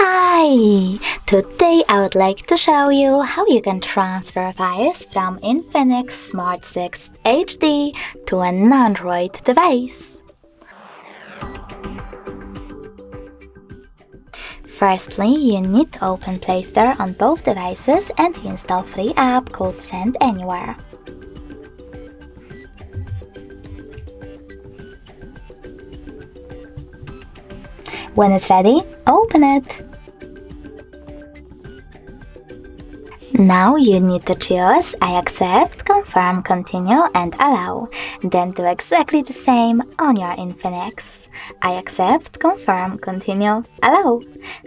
Hi! Today I would like to show you how you can transfer files from Infinix Smart 6 HD to an Android device. Firstly, you need to open Play Store on both devices and install free app called Send Anywhere. When it's ready, open it. Now you need to choose I accept, confirm, continue and allow. Then do exactly the same on your Infinix. I accept, confirm, continue, allow.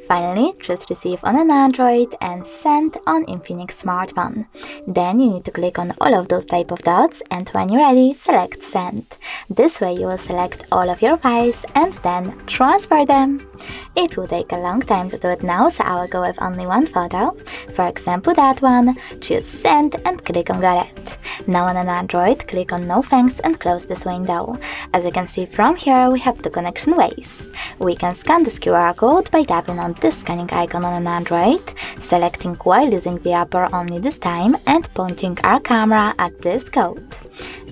Finally, choose receive on an Android and send on Infinix smartphone. Then you need to click on all of those type of dots and when you're ready, select send. This way you will select all of your files and then transfer them. It will take a long time to do it now, so I will go with only one photo. For example, that one. Choose send and click on got it. Now on an Android, click on no thanks and close this window. As you can see from here, we have two connection ways. We can scan this QR code by tapping on this scanning icon on an Android, selecting while using the upper only this time and pointing our camera at this code.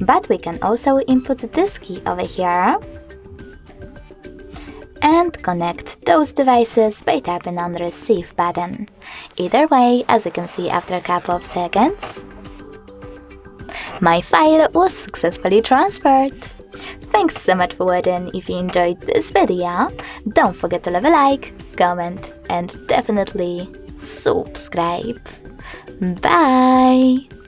But we can also input this key over here and connect those devices by tapping on the receive button. Either way, as you can see after a couple of seconds, my file was successfully transferred. Thanks so much for watching. If you enjoyed this video, don't forget to leave a like, comment and definitely subscribe. Bye!